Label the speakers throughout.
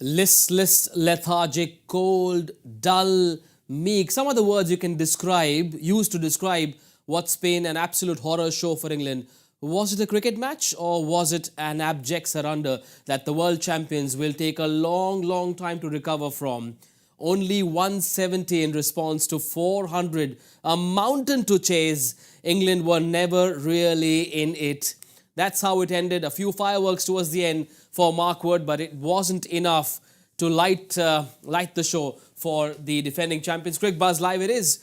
Speaker 1: Listless, lethargic, cold, dull, meek. Some of the words you can use to describe what's been an absolute horror show for England. Was it a cricket match or was it an abject surrender that the world champions will take a long time to recover from? Only 170 in response to 400, a mountain to chase. England were never really in it. That's how it ended. A few fireworks towards the end for Mark Wood, but it wasn't enough to light the show for the defending champions. Cricbuzz live it is.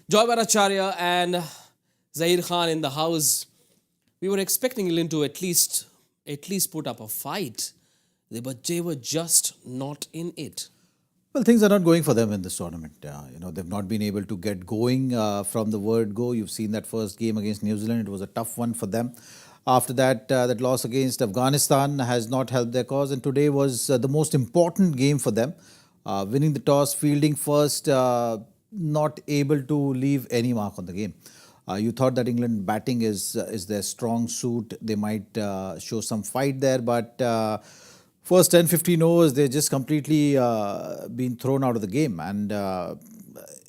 Speaker 1: Joy Bhattacharjya and Zaheer Khan in the house. We were expecting England to at least put up a fight, but they were just not in it.
Speaker 2: Well, things are not going for them in this tournament. They've not been able to get going from the word go. You've seen that first game against New Zealand. It was a tough one for them. After that, that loss against Afghanistan has not helped their cause. And today was the most important game for them. Winning the toss, fielding first, not able to leave any mark on the game. You thought that England batting is their strong suit. They might show some fight there, but first 10-15 overs, they just completely been thrown out of the game. And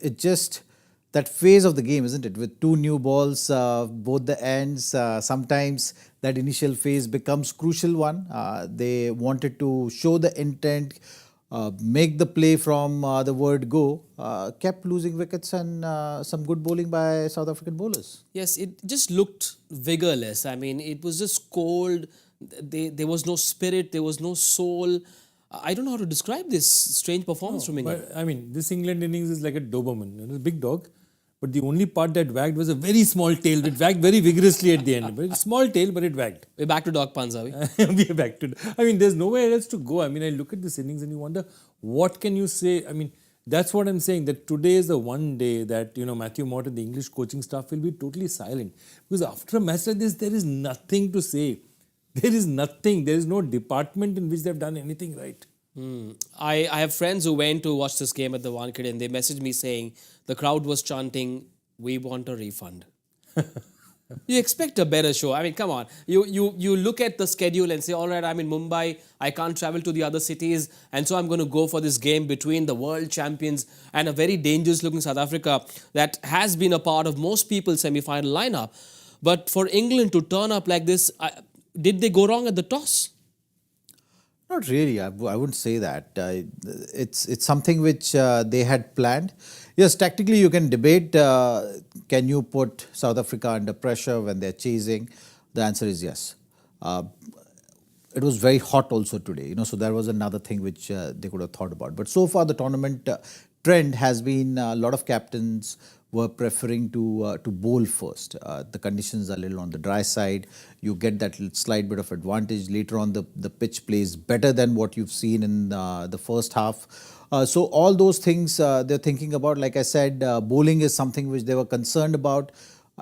Speaker 2: it just, that phase of the game, isn't it? With two new balls, both the ends, sometimes that initial phase becomes crucial one. They wanted to show the intent, make the play from the word go, kept losing wickets and some good bowling by South African bowlers.
Speaker 1: Yes, it just looked vigorless. I mean, it was just cold. There was no spirit, there was no soul. I don't know how to describe this strange performance from England.
Speaker 3: But, I mean, this England innings is like a Doberman, a big dog. But the only part that wagged was a very small tail. It wagged very vigorously at the end. But it's a small tail, but it wagged.
Speaker 1: We're back to dog puns, are we?
Speaker 3: We're back to... I mean, there's nowhere else to go. I mean, I look at this innings and you wonder, what can you say? I mean, that's what I'm saying, that today is the one day that, Matthew Mott and the English coaching staff will be totally silent. Because after a match like this, there is nothing to say. There is nothing. There is no department in which they've done anything right.
Speaker 1: I have friends who went to watch this game at the Wankhede and they messaged me saying the crowd was chanting, "We want a refund." You expect a better show. I mean, come on. You look at the schedule and say, all right, I'm in Mumbai. I can't travel to the other cities. And so I'm going to go for this game between the world champions and a very dangerous looking South Africa that has been a part of most people's semi-final lineup. But for England to turn up like this, did they go wrong at the toss?
Speaker 2: Not really. I wouldn't say that. It's something which they had planned. Yes, tactically you can debate, can you put South Africa under pressure when they're chasing? The answer is yes. It was very hot also today, so that was another thing which they could have thought about. But so far the tournament trend has been a lot of captains were preferring to bowl first. The conditions are a little on the dry side. You get that slight bit of advantage. Later on, the pitch plays better than what you've seen in the first half. So all those things they're thinking about. Like I said, bowling is something which they were concerned about.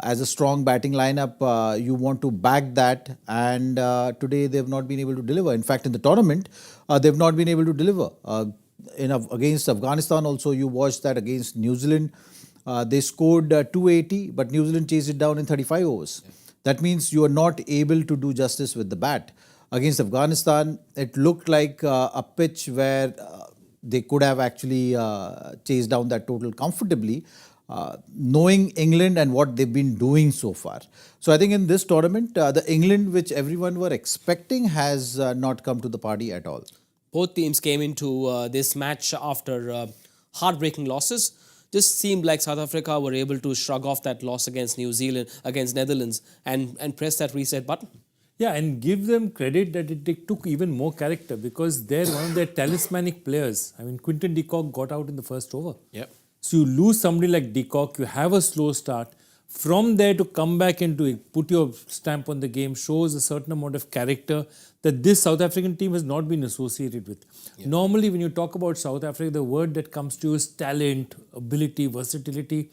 Speaker 2: As a strong batting lineup, you want to back that. And today they've not been able to deliver. In fact, in the tournament, they've not been able to deliver. Against Afghanistan also, you watched that against New Zealand. They scored 280, but New Zealand chased it down in 35 overs. Yeah. That means you are not able to do justice with the bat. Against Afghanistan, it looked like a pitch where they could have actually chased down that total comfortably, knowing England and what they've been doing so far. So I think in this tournament, the England which everyone were expecting has not come to the party at all.
Speaker 1: Both teams came into this match after heartbreaking losses. Just seemed like South Africa were able to shrug off that loss against New Zealand, against Netherlands and press that reset button.
Speaker 3: Yeah, and give them credit that it took even more character because they're one of their talismanic players. I mean, Quinton de Kock got out in the first over.
Speaker 1: Yep.
Speaker 3: So you lose somebody like de Kock, you have a slow start. From there to come back and to put your stamp on the game shows a certain amount of character that this South African team has not been associated with. Yeah. Normally, when you talk about South Africa, the word that comes to you is talent, ability, versatility.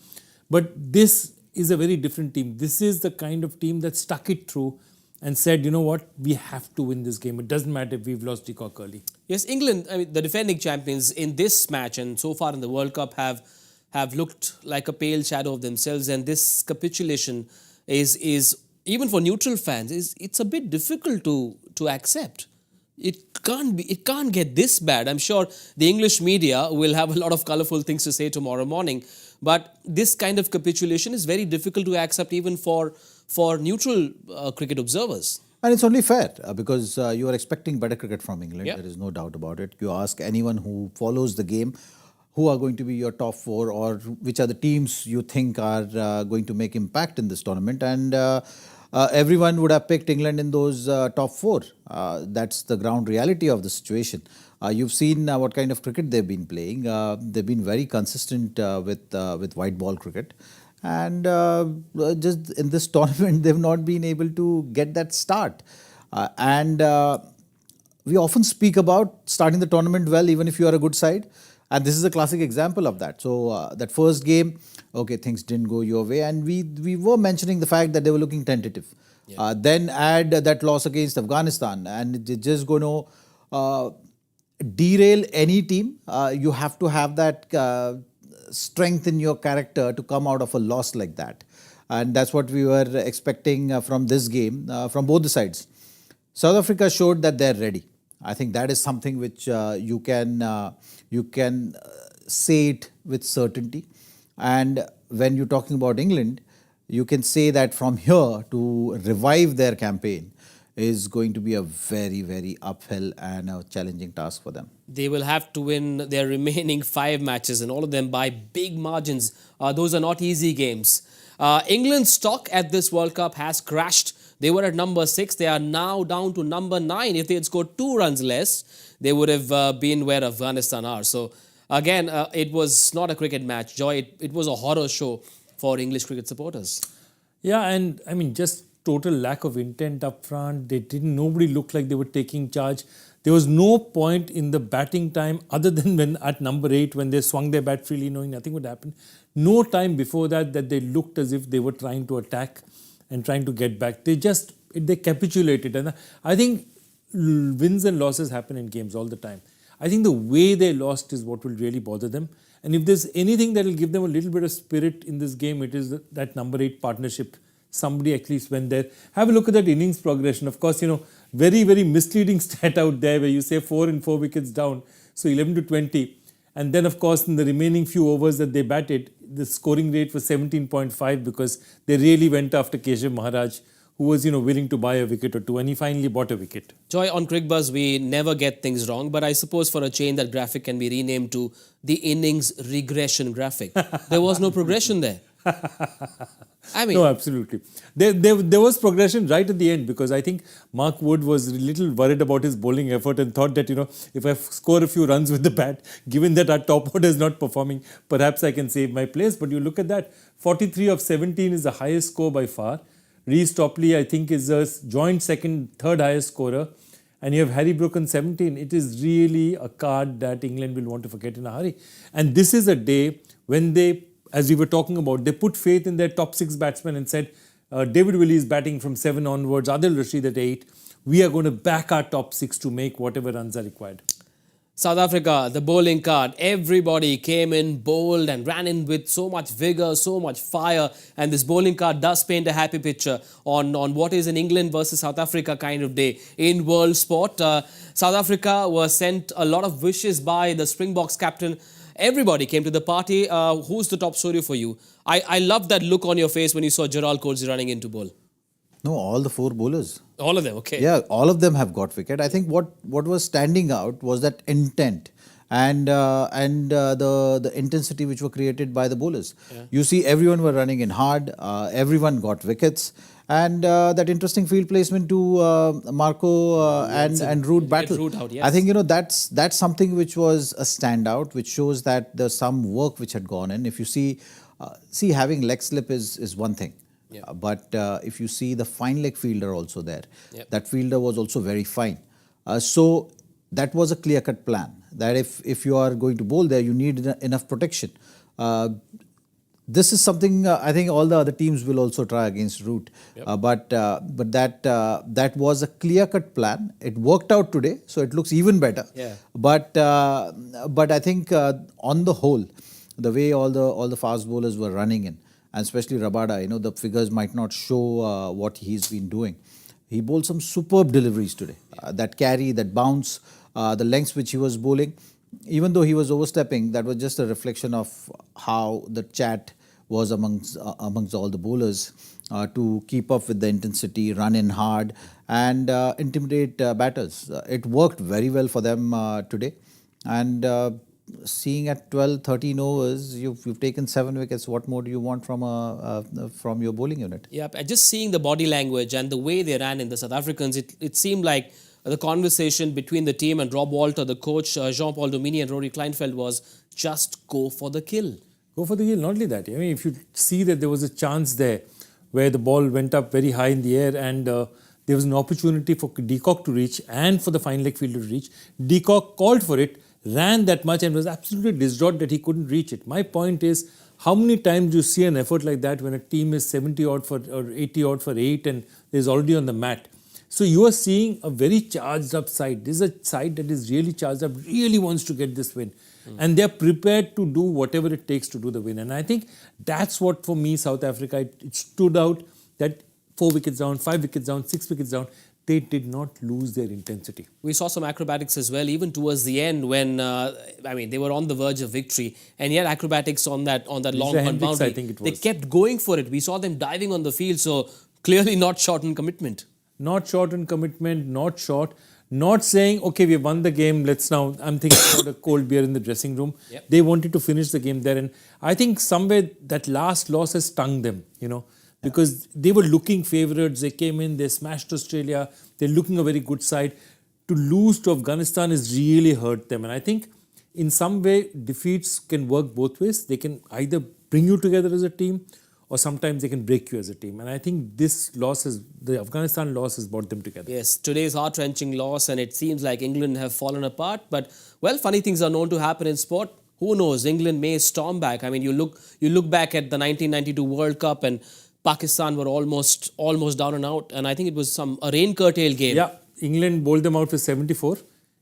Speaker 3: But this is a very different team. This is the kind of team that stuck it through and said, you know what, we have to win this game. It doesn't matter if we've lost de Kock early.
Speaker 1: Yes, England, I mean, the defending champions in this match and so far in the World Cup have looked like a pale shadow of themselves, and this capitulation is even for neutral fans, it's a bit difficult to accept. It can't get this bad. I'm sure the English media will have a lot of colorful things to say tomorrow morning, but this kind of capitulation is very difficult to accept even for neutral cricket observers.
Speaker 2: And it's only fair because you are expecting better cricket from England.
Speaker 1: Yeah.
Speaker 2: There is no doubt about it. You ask anyone who follows the game who are going to be your top four or which are the teams you think are going to make impact in this tournament. And everyone would have picked England in those top four. That's the ground reality of the situation. You've seen what kind of cricket they've been playing. They've been very consistent with white ball cricket. And just in this tournament, they've not been able to get that start. And we often speak about starting the tournament well, even if you are a good side. And this is a classic example of that. So that first game, okay, things didn't go your way. And we were mentioning the fact that they were looking tentative.
Speaker 1: Yeah.
Speaker 2: Then add that loss against Afghanistan. And it's just going to derail any team. You have to have that strength in your character to come out of a loss like that. And that's what we were expecting from this game, from both the sides. South Africa showed that they're ready. I think that is something which you can say it with certainty. And when you're talking about England, you can say that from here to revive their campaign is going to be a very, very uphill and a challenging task for them.
Speaker 1: They will have to win their remaining 5 matches and all of them by big margins. Those are not easy games. England's stock at this World Cup has crashed. They were at number 6. They are now down to number 9. If they had scored 2 runs less, they would have been where Afghanistan are. So again, it was not a cricket match. Joy, it was a horror show for English cricket supporters.
Speaker 3: Yeah, and I mean, just total lack of intent up front. Nobody looked like they were taking charge. There was no point in the batting time other than when at number 8, when they swung their bat freely, knowing nothing would happen. No time before that they looked as if they were trying to attack and trying to get back. They capitulated. And I think wins and losses happen in games all the time. I think the way they lost is what will really bother them. And if there's anything that will give them a little bit of spirit in this game, it is that number 8 partnership. Somebody at least went there. Have a look at that innings progression. Of course, very, very misleading stat out there where you say 4 and 4 wickets down. So 11 to 20. And then, of course, in the remaining few overs that they batted, the scoring rate was 17.5 because they really went after Keshav Maharaj, who was, willing to buy a wicket or two. And he finally bought a wicket.
Speaker 1: Joy, on Cricbuzz, we never get things wrong. But I suppose for a change, that graphic can be renamed to the innings regression graphic. There was no progression there. I mean,
Speaker 3: no, absolutely. There was progression right at the end because I think Mark Wood was a little worried about his bowling effort and thought that, if I score a few runs with the bat, given that our top order is not performing, perhaps I can save my place. But you look at that, 43 of 17 is the highest score by far. Reece Topley, I think, is a joint third highest scorer. And you have Harry Brook on 17. It is really a card that England will want to forget in a hurry. And this is a day when they, as we were talking about, they put faith in their top 6 batsmen and said, David Willey is batting from 7 onwards, Adil Rashid at 8. We are going to back our top 6 to make whatever runs are required.
Speaker 1: South Africa, the bowling card, everybody came in bold and ran in with so much vigor, so much fire. And this bowling card does paint a happy picture on what is an England versus South Africa kind of day in world sport. South Africa was sent a lot of wishes by the Springboks captain. Everybody came to the party. Who's the top story for you? I love that look on your face when you saw Gerald Coetzee running into bowl.
Speaker 2: No, all the 4 bowlers.
Speaker 1: All of them, okay.
Speaker 2: Yeah, all of them have got wicket. I think what was standing out was that intent and the intensity which were created by the bowlers. Yeah. You see, everyone were running in hard. Everyone got wickets. And that interesting field placement to Marco and Root battle.
Speaker 1: Root out, yes.
Speaker 2: I think, that's something which was a standout, which shows that there's some work which had gone in. If you see having leg slip is one thing. Yeah. But if you see the fine leg fielder also there, yep. That fielder was also very fine. So that was a clear-cut plan, that if you are going to bowl there, you need enough protection. This is something I think all the other teams will also try against Root. Yep. But that was a clear-cut plan. It worked out today, so it looks even better.
Speaker 1: Yeah.
Speaker 2: But I think on the whole, the way all the fast bowlers were running in, and especially Rabada, the figures might not show what he's been doing. He bowled some superb deliveries today. That carry, that bounce, the lengths which he was bowling, even though he was overstepping, that was just a reflection of how the chat was amongst all the bowlers to keep up with the intensity, run in hard, and intimidate batters. It worked very well for them today. And seeing at 12, 13 overs, you've taken 7 wickets. What more do you want from your bowling unit?
Speaker 1: Yep, and just seeing the body language and the way they ran in the South Africans, it seemed like the conversation between the team and Rob Walter, the coach, Jean-Paul Domini and Rory Kleinfeld was just go for the kill.
Speaker 3: Go for the kill. Not only that, I mean, if you see that there was a chance there where the ball went up very high in the air and there was an opportunity for de Kock to reach and for the fine leg fielder to reach. De Kock called for it, ran that much and was absolutely distraught that he couldn't reach it. My point is, how many times do you see an effort like that when a team is 70 odd for or 80 odd for 8 and is already on the mat? So you are seeing a very charged up side. This is a side that is really charged up, really wants to get this win. And they are prepared to do whatever it takes to do the win. And I think that's what, for me, South Africa, it stood out that 4 wickets down, 5 wickets down, 6 wickets down, they did not lose their intensity.
Speaker 1: We saw some acrobatics as well, even towards the end when, they were on the verge of victory. And yet acrobatics on that long punt boundary.
Speaker 3: I think it was.
Speaker 1: They kept going for it. We saw them diving on the field, so clearly not short on commitment.
Speaker 3: Not short on commitment, not short. Not saying, okay, we won the game, let's now, I'm thinking about a cold beer in the dressing room.
Speaker 1: Yep.
Speaker 3: They wanted to finish the game there. And I think somewhere that last loss has stung them, because they were looking favourites. They came in, they smashed Australia. They're looking a very good side. To lose to Afghanistan has really hurt them. And I think in some way, defeats can work both ways. They can either bring you together as a team or sometimes they can break you as a team. And I think the Afghanistan loss has brought them together.
Speaker 1: Yes, today's heart-wrenching loss, and it seems like England have fallen apart. But, well, funny things are known to happen in sport. Who knows? England may storm back. I mean, you look back at the 1992 World Cup and Pakistan were almost down and out. And I think it was a rain-curtailed game.
Speaker 3: Yeah, England bowled them out for 74.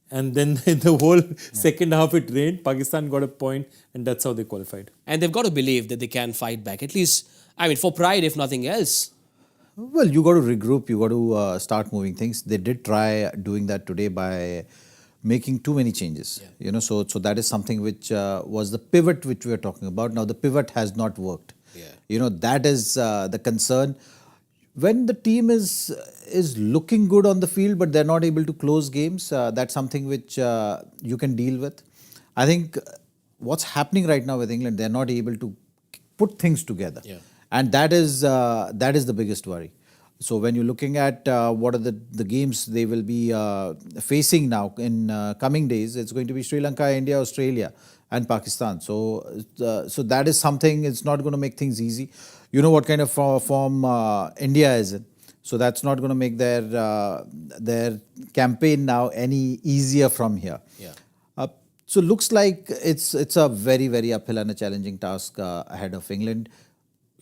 Speaker 3: And then in the whole second half it rained. Pakistan got a point and that's how they qualified.
Speaker 1: And they've got to believe that they can fight back. At least, for pride, if nothing else.
Speaker 2: Well, you got to regroup. You got to start moving things. They did try doing that today by making too many changes. Yeah. So that is something which was the pivot which we are talking about. Now the pivot has not worked. Yeah. That is the concern. When the team is looking good on the field, but they're not able to close games, that's something which you can deal with. I think what's happening right now with England, they're not able to put things together. Yeah. And that is the biggest worry. So when you're looking at what are the games they will be facing now in coming days, it's going to be Sri Lanka, India, Australia and Pakistan. So that is something, it's not going to make things easy. You know what kind of form India is in. So that's not going to make their campaign now any easier from here. Yeah. So looks like it's a very, very uphill and a challenging task ahead of England.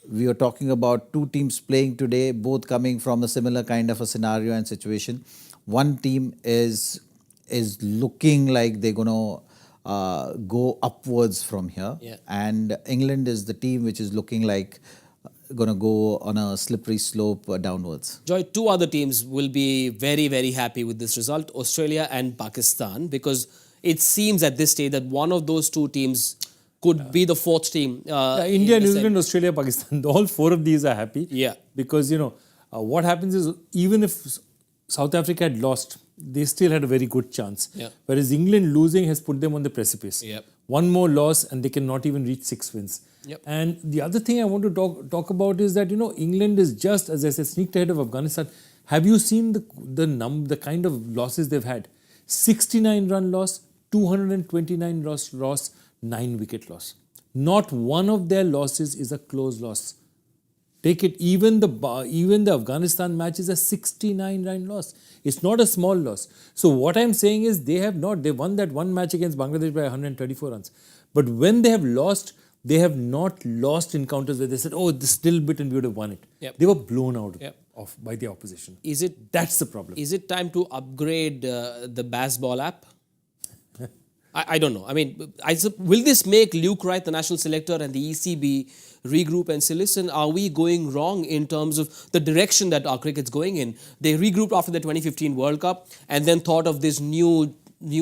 Speaker 2: We are talking about two teams playing today, both coming from a similar kind of a scenario and situation. One team is looking like they're going to go upwards from here. Yeah. And England is the team which is looking like going to go on a slippery slope downwards.
Speaker 1: Joy, two other teams will be very, very happy with this result, Australia and Pakistan, because it seems at this stage that one of those two teams could be the fourth team.
Speaker 3: India, New Zealand, Australia, Pakistan, all four of these are happy.
Speaker 1: Yeah.
Speaker 3: Because, what happens is even if South Africa had lost, they still had a very good chance. Yeah. Whereas England losing has put them on the precipice. Yep. One more loss and they cannot even reach 6 wins. Yep. And the other thing I want to talk about is that, England is just, as I said, sneaked ahead of Afghanistan. Have you seen the kind of losses they've had? 69 run loss, 229 loss, 9 wicket loss. Not one of their losses is a close loss. Take it, even the Afghanistan match is a 69 run loss. It's not a small loss. So what I'm saying is they won that one match against Bangladesh by 134 runs. But when they have lost, they have not lost encounters where they said, oh, this little bit and we would have won it. Yep. They were blown out by the opposition. That's the problem.
Speaker 1: Is it time to upgrade the baseball app? I don't know. I mean, will this make Luke Wright, the national selector, and the ECB regroup and say, listen, are we going wrong in terms of the direction that our cricket's going in? They regrouped after the 2015 World Cup and then thought of this new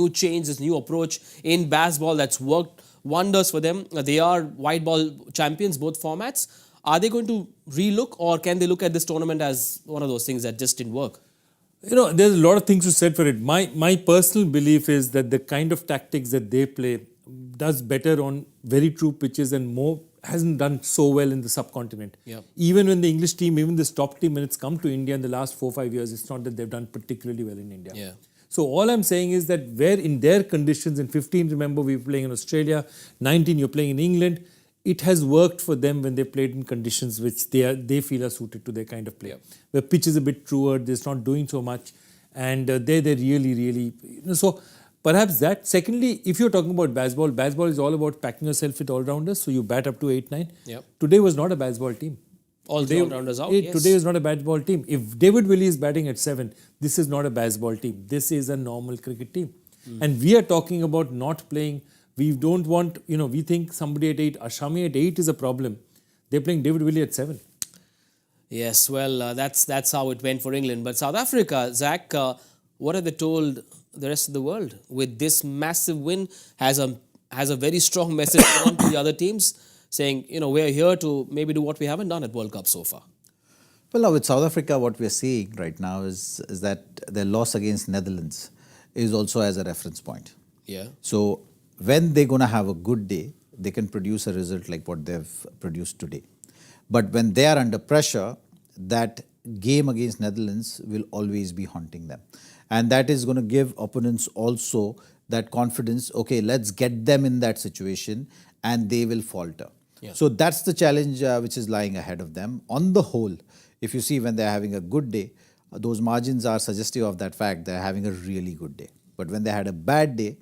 Speaker 1: change, this new approach in baseball that's worked wonders for them. They are white ball champions, both formats. Are they going to relook, or can they look at this tournament as one of those things that just didn't work?
Speaker 3: You know, there's a lot of things to said for it. My personal belief is that the kind of tactics that they play does better on very true pitches and more hasn't done so well in the subcontinent.
Speaker 1: Yeah.
Speaker 3: Even when the English team, even this top team, when it's come to India in the last 4-5 years, it's not that they've done particularly well in India.
Speaker 1: Yeah.
Speaker 3: So all I'm saying is that where in their conditions, in 15, remember we were playing in Australia, 19 you're playing in England, it has worked for them when they played in conditions which they feel are suited to their kind of play.
Speaker 1: Yeah.
Speaker 3: The pitch is a bit truer, it's not doing so much, and they're really, so perhaps that. Secondly, if you're talking about baseball is all about packing yourself with all-rounders, so you bat up to 8-9.
Speaker 1: Yep.
Speaker 3: Today was not a baseball team.
Speaker 1: All the all-rounders out, yes.
Speaker 3: Today is not a baseball team. If David Willey is batting at 7, this is not a baseball team. This is a normal cricket team. And we are talking about not playing. We don't want, we think somebody at 8, Ashami at 8 is a problem. They're playing David Willey at 7.
Speaker 1: Yes, well, that's how it went for England. But South Africa, Zach, what have they told the rest of the world? With this massive win, has a very strong message on to the other teams, saying, we're here to maybe do what we haven't done at World Cup so far.
Speaker 2: Well, now with South Africa, what we're seeing right now is that their loss against Netherlands is also as a reference point.
Speaker 1: Yeah.
Speaker 2: So when they're going to have a good day, they can produce a result like what they've produced today. But when they are under pressure, that game against Netherlands will always be haunting them. And that is going to give opponents also that confidence, okay, let's get them in that situation and they will falter.
Speaker 1: Yeah.
Speaker 2: So that's the challenge which is lying ahead of them. On the whole, if you see when they're having a good day, those margins are suggestive of that fact they're having a really good day. But when they had a bad day,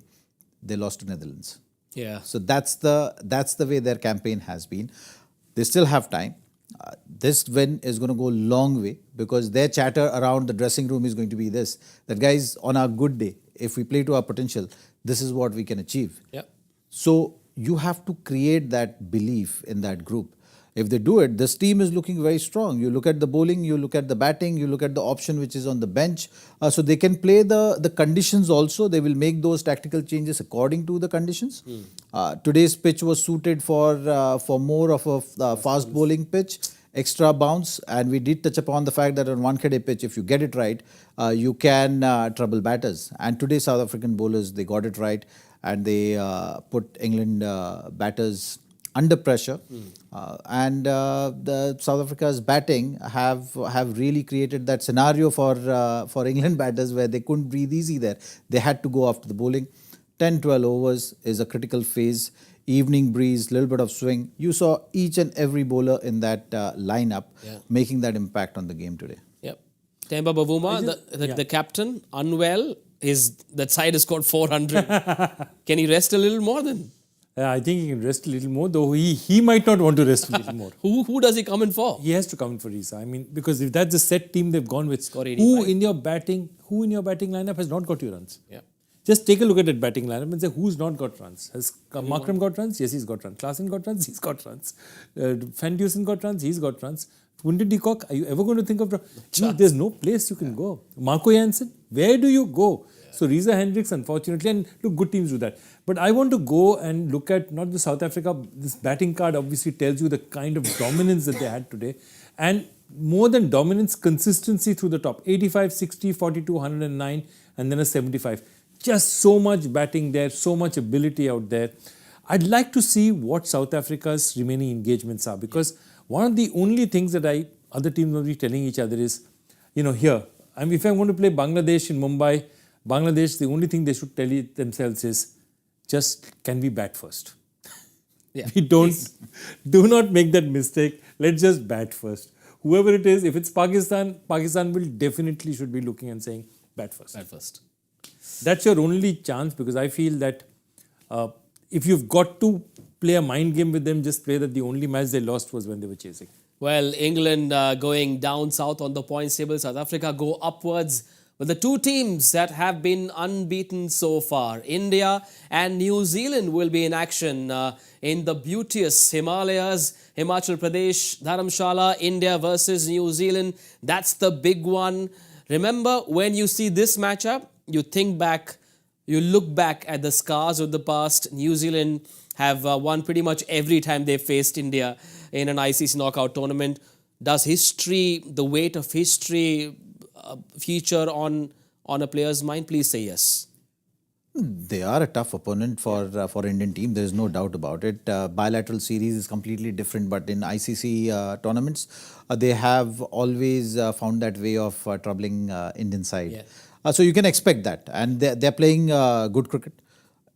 Speaker 2: they lost to Netherlands.
Speaker 1: Yeah.
Speaker 2: So that's the way their campaign has been. They still have time. This win is going to go a long way because their chatter around the dressing room is going to be this, that guys, on our good day, if we play to our potential, this is what we can achieve.
Speaker 1: Yeah.
Speaker 2: So you have to create that belief in that group. If they do it, this team is looking very strong. You look at the bowling, you look at the batting, you look at the option which is on the bench. So they can play the conditions also. They will make those tactical changes according to the conditions. Today's pitch was suited for more of a fast bowling pitch, extra bounce. And we did touch upon the fact that on Wankhede pitch, if you get it right, you can trouble batters. And today's South African bowlers, they got it right. And they put England batters under pressure, and the South Africa's batting have really created that scenario for England batters where they couldn't breathe easy there. They had to go after the bowling. 10-12 overs is a critical phase. Evening breeze, little bit of swing. You saw each and every bowler in that lineup making that impact on the game today.
Speaker 1: Yep. Temba Bavuma, the captain, unwell. That side has scored 400. Can he rest a little more then?
Speaker 3: I think he can rest a little more, though he might not want to rest a little more.
Speaker 1: Who does he come in for?
Speaker 3: He has to come in for Risa. I mean, because if that's the set team they've gone with, who in your batting lineup has not got you runs?
Speaker 1: Yeah.
Speaker 3: Just take a look at that batting lineup and say who's not got runs. Has Markram got runs? Yes, he's got runs. Klaasen got runs? He's got runs. Van Dusen got runs? He's got runs. Wounded de Kock, are you ever going to think of... there's no place you can go. Marco Jansen, where do you go? So Reza Hendricks, unfortunately, and look, good teams do that. But I want to go and look at not the South Africa, this batting card obviously tells you the kind of dominance that they had today. And more than dominance, consistency through the top. 85, 60, 42, 109, and then a 75. Just so much batting there, so much ability out there. I'd like to see what South Africa's remaining engagements are, because one of the only things that other teams will be telling each other is, here, if I'm going to play Bangladesh in Mumbai, Bangladesh, the only thing they should tell themselves is, just can we bat first?
Speaker 1: Yeah.
Speaker 3: Do not make that mistake. Let's just bat first. Whoever it is, if it's Pakistan will definitely should be looking and saying, bat first.
Speaker 1: Bat first.
Speaker 3: That's your only chance, because I feel that if you've got to play a mind game with them, just play that the only match they lost was when they were chasing.
Speaker 1: Well, England going down south on the points table. South Africa go upwards Well, the two teams that have been unbeaten so far, India and New Zealand, will be in action in the beauteous Himalayas. Himachal Pradesh, Dharamshala, India versus New Zealand. That's the big one. Remember, when you see this matchup, you think back, you look back at the scars of the past. New Zealand have won pretty much every time they faced India in an ICC knockout tournament. Does history, the weight of history, feature on a player's mind? Please say yes.
Speaker 2: They are a tough opponent for Indian team. There is no doubt about it. Bilateral series is completely different, but in ICC tournaments, they have always found that way of troubling Indian side.
Speaker 1: Yeah.
Speaker 2: So you can expect that, and they're playing good cricket.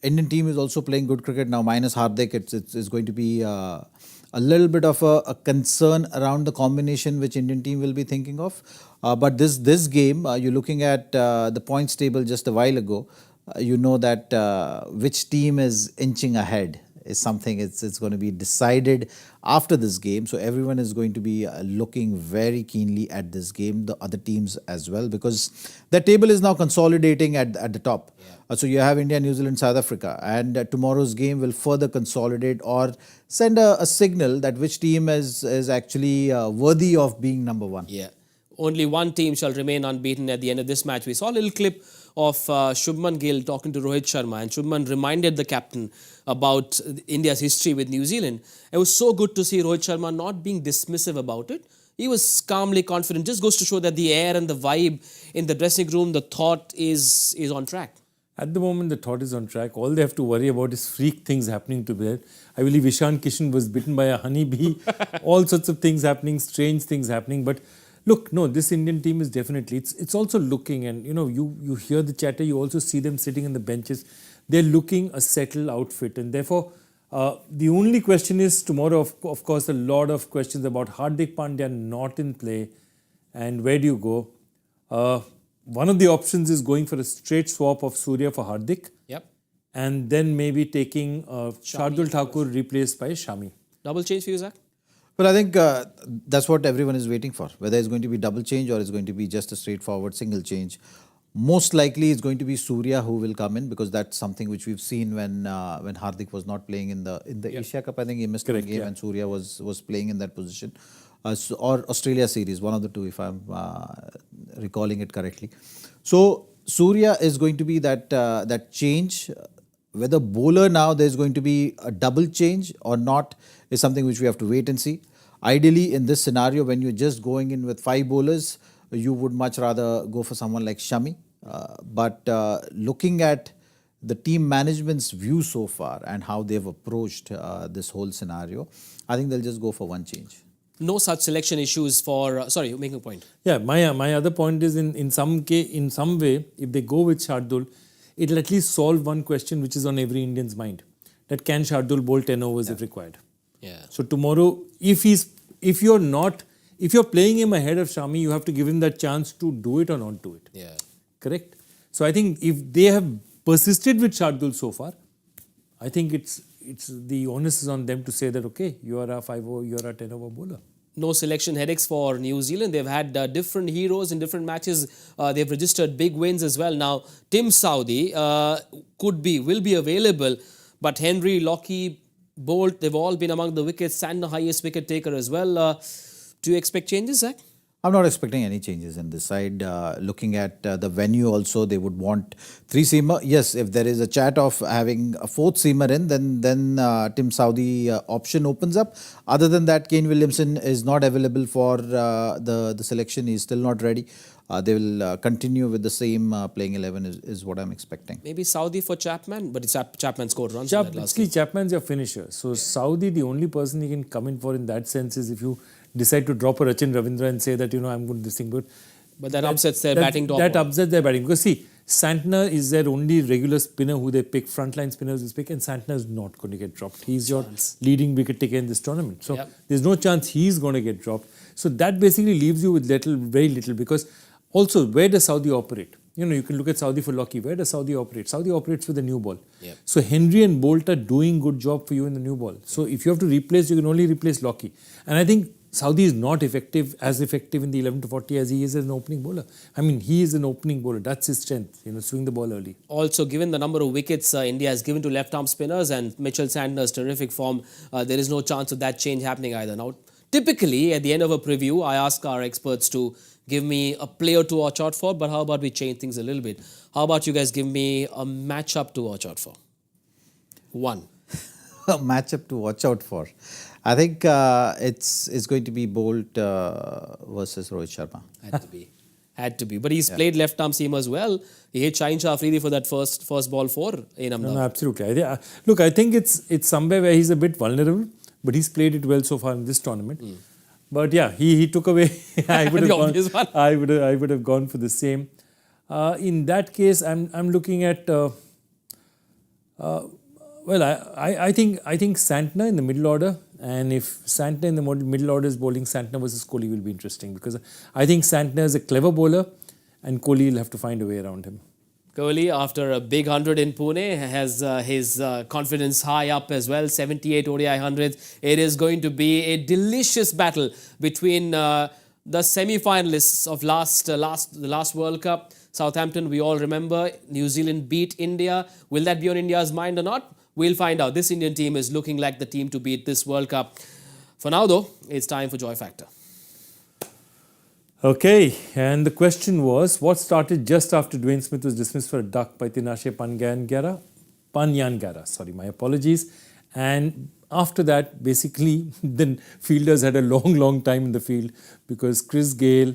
Speaker 2: Indian team is also playing good cricket now. Minus Hardik, it's going to be a little bit of a concern around the combination which Indian team will be thinking of. But this game, you're looking at the points table just a while ago. You know that which team is inching ahead is something it's going to be decided after this game. So everyone is going to be looking very keenly at this game, the other teams as well, because the table is now consolidating at the top. Yeah. So you have India, New Zealand, South Africa, and tomorrow's game will further consolidate or send a signal that which team is actually worthy of being number one.
Speaker 1: Yeah. Only one team shall remain unbeaten at the end of this match. We saw a little clip of Shubman Gill talking to Rohit Sharma, and Shubman reminded the captain about India's history with New Zealand. It was so good to see Rohit Sharma not being dismissive about it. He was calmly confident. Just goes to show that the air and the vibe in the dressing room, the thought is on track.
Speaker 3: At the moment, the thought is on track. All they have to worry about is freak things happening to them. I believe Ishan Kishan was bitten by a honeybee. All sorts of things happening, strange things happening. But look, no, this Indian team is definitely, it's also looking, and you hear the chatter, you also see them sitting on the benches. They're looking a settled outfit, and therefore the only question is tomorrow, of course, a lot of questions about Hardik Pandya not in play, and where do you go? One of the options is going for a straight swap of Surya for Hardik.
Speaker 1: Yep.
Speaker 3: And then maybe taking Shardul Thakur replaced by Shami.
Speaker 1: Double change for you, Zach?
Speaker 2: Well, I think that's what everyone is waiting for. Whether it's going to be double change or it's going to be just a straightforward single change. Most likely it's going to be Surya who will come in, because that's something which we've seen when Hardik was not playing in the Asia Cup. I think he missed one game and Surya was playing in that position. Or Australia series, one of the two, if I'm recalling it correctly. So Surya is going to be that change. Whether bowler now there's going to be a double change or not is something which we have to wait and see. Ideally, in this scenario, when you're just going in with 5 bowlers, you would much rather go for someone like Shami. But looking at the team management's view so far and how they've approached this whole scenario, I think they'll just go for one change.
Speaker 1: No such selection issues for... sorry, you're making a point.
Speaker 3: Yeah, my other point is in some way, if they go with Shardul, it'll at least solve one question which is on every Indian's mind. That can Shardul bowl 10 overs if required?
Speaker 1: Yeah.
Speaker 3: So tomorrow, if you're playing him ahead of Shami, you have to give him that chance to do it or not do it.
Speaker 1: Yeah.
Speaker 3: Correct? So I think if they have persisted with Shardul so far, I think it's the onus is on them to say that, okay, you are a 5-over, you are a 10-over bowler.
Speaker 1: No selection headaches for New Zealand. They've had different heroes in different matches. They've registered big wins as well. Now, Tim Southee will be available, but Henry, Lockie, Bolt, they've all been among the wickets and the highest wicket taker as well. Do you expect changes, Zach?
Speaker 2: I'm not expecting any changes in this side. Looking at the venue also, they would want 3-seamer. Yes, if there is a chat of having a 4th-seamer in, then Tim Southee option opens up. Other than that, Kane Williamson is not available for the selection. He's still not ready. They will continue with the same playing 11 is what I'm expecting.
Speaker 1: Maybe Southee for Chapman, but Chapman scored runs in that last game.
Speaker 3: Chapman's your finisher. So Southee, the only person he can come in for in that sense is if you decide to drop a Rachin Ravindra and say that, I'm good, this thing good.
Speaker 1: But that upsets their batting top.
Speaker 3: That upsets their batting. Because see, Santner is their only regular spinner who they pick, frontline spinners is pick, and Santner is not going to get dropped. He's your leading wicket taker in this tournament. So there's no chance he's going to get dropped. So that basically leaves you with very little, because also, where does Southee operate? You can look at Southee for Lockie. Where does Southee operate? Southee operates with the new ball.
Speaker 1: Yep.
Speaker 3: So Henry and Bolt are doing good job for you in the new ball. So if you have to replace, you can only replace Lockie. And I think Saudi is not as effective in the 11 to 40 as he is as an opening bowler. I mean, he is an opening bowler. That's his strength, swing the ball early.
Speaker 1: Also, given the number of wickets India has given to left-arm spinners and Mitchell Santner's terrific form, there is no chance of that change happening either. Now, typically, at the end of a preview, I ask our experts to give me a player to watch out for, but how about we change things a little bit? How about you guys give me a matchup to watch out for? One.
Speaker 2: A matchup to watch out for. I think it's going to be Bolt versus Rohit Sharma.
Speaker 1: Had to be. But he's played left-arm seam as well. He hit Shaheen Shah Afridi for that first ball 4 in Ahmedabad.
Speaker 3: No, absolutely. Look, I think it's somewhere where he's a bit vulnerable, but he's played it well so far in this tournament. But yeah, he took away. I would have gone. I would have gone for the same. In that case, I'm looking at. Well, I think Santner in the middle order, and if Santner in the middle order is bowling, Santner versus Kohli will be interesting, because I think Santner is a clever bowler, and Kohli will have to find a way around him.
Speaker 1: Kohli, after a big 100 in Pune, has his confidence high up as well. 78 ODI 100s. It is going to be a delicious battle between the semi-finalists of the last World Cup. Southampton, we all remember. New Zealand beat India. Will that be on India's mind or not? We'll find out. This Indian team is looking like the team to beat this World Cup. For now, though, it's time for Joy Factor.
Speaker 3: Okay, and the question was, what started just after Dwayne Smith was dismissed for a duck by Tinashe Panyangara? Sorry, my apologies. And after that, basically, the fielders had a long time in the field, because Chris Gayle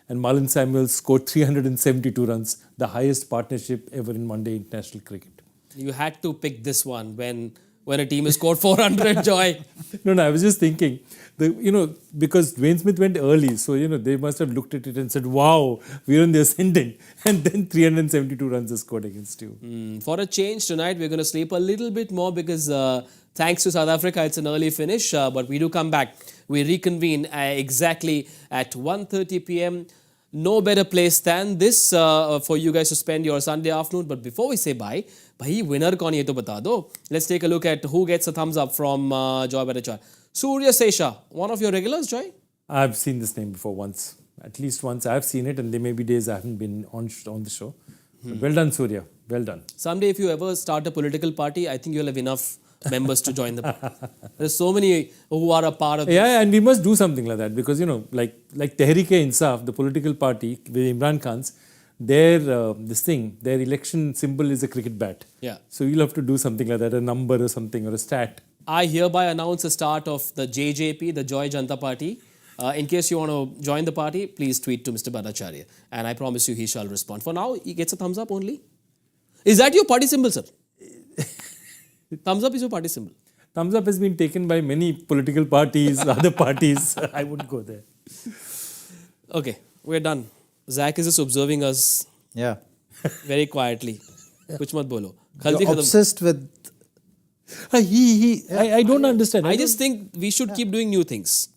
Speaker 3: and Marlon Samuels scored 372 runs, the highest partnership ever in one-day international cricket.
Speaker 1: You had to pick this one when a team has scored 400, Joy.
Speaker 3: No, I was just thinking, because Dwayne Smith went early, so, they must have looked at it and said, wow, we're on the ascendant. And then 372 runs are scored against you.
Speaker 1: For a change tonight, we're going to sleep a little bit more, because thanks to South Africa, it's an early finish. But we do come back. We reconvene exactly at 1:30 p.m. No better place than this for you guys to spend your Sunday afternoon. But before we say bye, winner kaun hai to bata do. Let's take a look at who gets a thumbs up from Joy Bhattacharjya. Surya Sesha, one of your regulars, Joy?
Speaker 3: I've seen this name before once. At least once I've seen it, and there may be days I haven't been on the show. But well done, Surya. Well done.
Speaker 1: Someday if you ever start a political party, I think you'll have enough members to join the party. There's so many who are a part of this.
Speaker 3: Yeah, and we must do something like that, because, like Tehreek-e-Insaf, the political party with Imran Khan's, their election symbol is a cricket bat.
Speaker 1: Yeah.
Speaker 3: So you'll have to do something like that, a number or something, or a stat.
Speaker 1: I hereby announce the start of the JJP, the Joy Janta Party. In case you want to join the party, please tweet to Mr. Bhattacharya. And I promise you he shall respond. For now, he gets a thumbs up only. Is that your party symbol, sir? Thumbs up is your party symbol.
Speaker 3: Thumbs up has been taken by many political parties, other parties. I wouldn't go there.
Speaker 1: Okay, we're done. Zach is just observing us very quietly. Kuch mat bolo.
Speaker 2: You're obsessed with...
Speaker 3: I don't understand.
Speaker 1: I just think we should keep doing new things.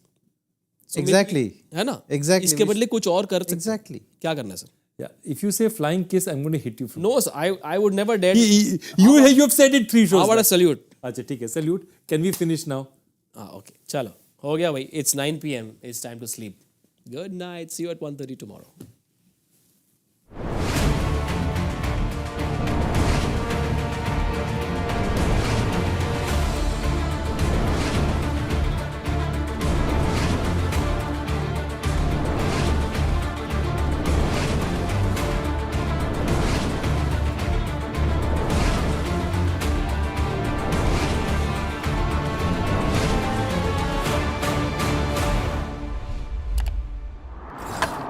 Speaker 2: So exactly.
Speaker 1: है ना?
Speaker 2: Exactly.
Speaker 1: इसके बदले कुछ और कर सकते.
Speaker 2: Exactly.
Speaker 1: क्या करना है sir?
Speaker 3: Yeah. If you say flying kiss, I'm going to hit you.
Speaker 1: No, sir, I would never dare.
Speaker 3: You have said it 3 shows.
Speaker 1: How about a salute?
Speaker 3: अच्छा ठीक है, salute. Can we finish now?
Speaker 1: Okay. चलो. हो गया भाई. It's 9 p.m. It's time to sleep. Good night. See you at 1:30 tomorrow.